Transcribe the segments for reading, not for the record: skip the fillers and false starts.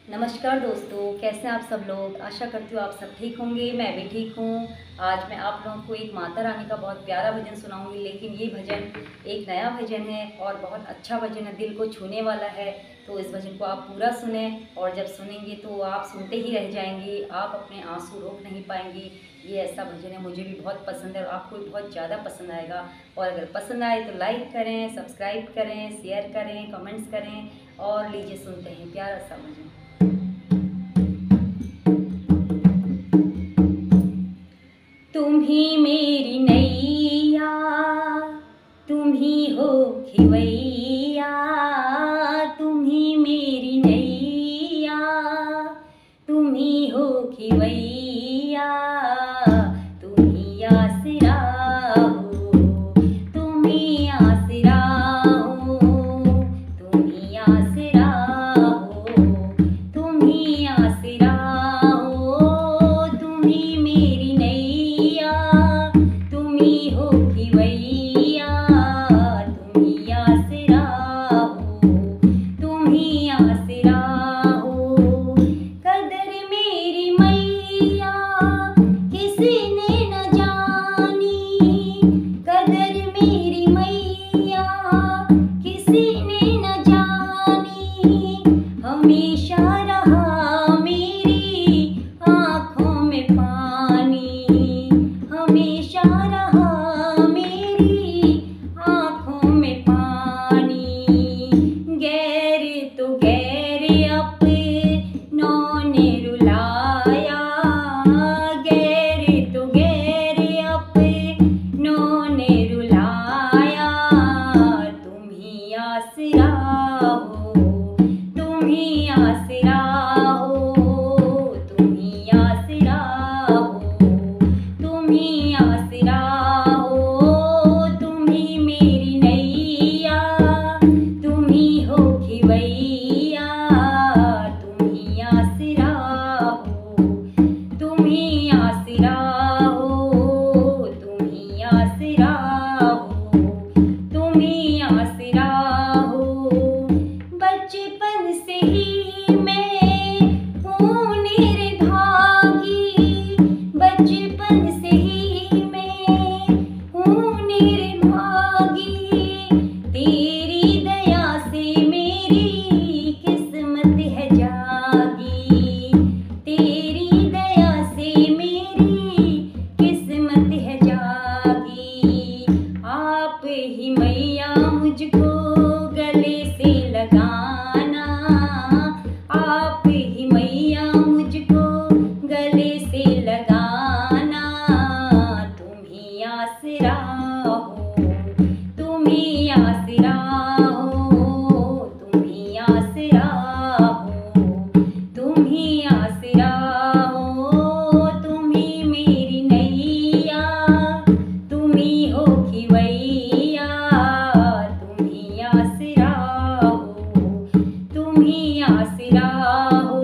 नमस्कार दोस्तों, कैसे हैं आप सब लोग। आशा करती हूँ आप सब ठीक होंगे। मैं भी ठीक हूँ। आज मैं आप लोगों को एक माता रानी का बहुत प्यारा भजन सुनाऊंगी, लेकिन ये भजन एक नया भजन है और बहुत अच्छा भजन है, दिल को छूने वाला है। तो इस भजन को आप पूरा सुने और जब सुनेंगे तो आप सुनते ही रह जाएंगे, आप अपने आंसू रोक नहीं पाएंगे। ये ऐसा भजन है, मुझे भी बहुत पसंद है और आपको भी बहुत ज़्यादा पसंद आएगा। और अगर पसंद आए तो लाइक करें, सब्सक्राइब करें, शेयर करें, कमेंट्स करें। और लीजिए सुनते हैं प्यारा सा भजन। तुम ही मेरी नैया, तुम ही हो खिवैया, तुम ही मेरी नैया, तुम ही हो खिवैया, तुम ही आसरा हो, तुम ही आसरा हो, तुम ही आसरा हो, तुम ही आसरा हो, तुम ही मेरी नैया, तुम ही हो खिवैया, तुम ही आसरा हो, तुम ही आसरा हो। कदर मेरी मैया किसी ने न जानी, कदर मेरी मैया किसी ने न जानी, हमेशा रहा मेरी आँखों में पानी, हमेशा रहा मेरी आँखों में पानी। गैर तो गैर अपनों ने रुलाया, गैर तो गैर अपनों ने रुलाया, तुम ही आसरा हो, तुम ही आसरा हो, तुम ही आसरा हो, तुम ही आसरा हो, तुम ही मेरी नैया, तुम ही हो खिवैया, तुम ही आसरा हो, तुम ही आसरा हो, तुम ही आसरा हो, तुम ही आसरा हो। बचपन से ही मैं हूँ निर्भागी, बचपन से ही मैं हूँ निर्भागी, तेरी दया से मेरी किस्मत है जागी, तेरी दया से मेरी किस्मत है जागी। आप ही मैया मुझको गले से लगाना, आप ही मैया मुझको गले से लगाना, तुम ही आसरा हो, तुम ही आसरा हो, तुम ही आसरा हो, तुम ही आसरा हो, तुम ही मेरी नैया, तुम ही हो खिवैया, तुम ही आसरा हो, तुम ही आसरा हो,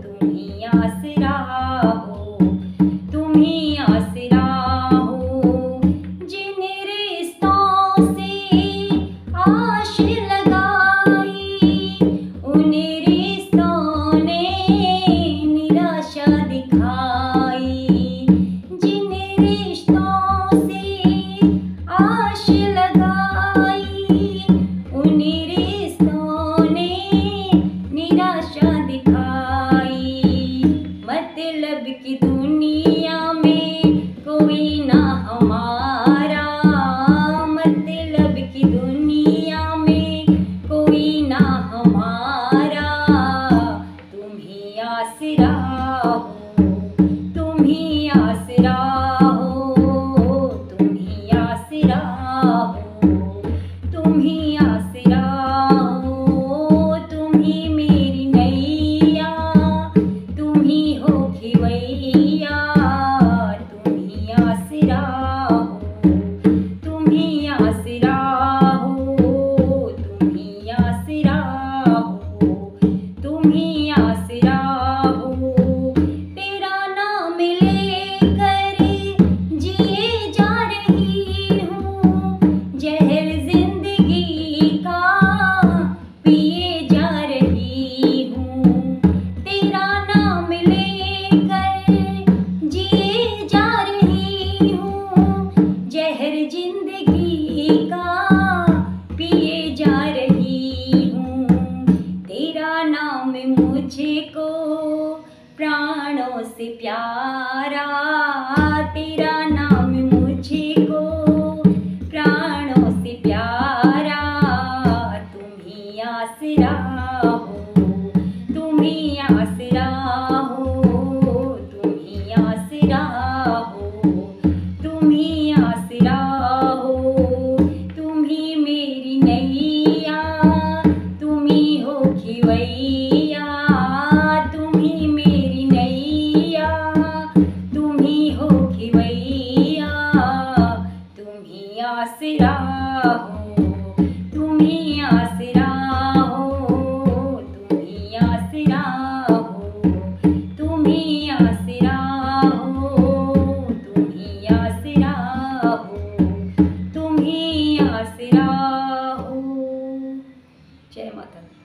तुम ही आसरा हो, तुम ही आसरा हो। जिन रिश्तों से आश लगाई, उन रिश्तों ने निराशा दिखाई, जिन रिश्तों से आश लगाई, उन रिश्तों ने निराशा दिखाई। मतलब की दुनिया में कोई ना हमारा, मतलब की दुनिया में कोई ना हमारा, तुम ही आसरा हो, तुम ही आसरा हो, तुम ही आसरा हो, तुम ही आसरा हो, तुम ही मेरी नैया, तुम ही हो खिवैया, तुम ही आसरा हो, तुम ही आसरा हो, तुम ही आसरा हो, तुम ही आसरा हो। तेरा नाम लेकर जिए जा रही हूँ, जहर जिंदगी का पिए जा रही हूँ, से प्यारा, तेरा नाम मुझको प्राणों से प्यारा, तुम ही आसरा हो, तुम ही आसरा हो, तुम ही आसरा हो, तुम ही आसरा हो, तुम ही मेरी नैया, तुम ही हो खिवैया, तुम ही मेरी नैया, तुम ही हो खिवैया, तुम ही आसरा हो, तुम ही आसरा हो, तुम ही आसरा हो, तुम ही आसरा हो, तुम ही आसरा हो, तुम ही आसरा हो। जय माता दी।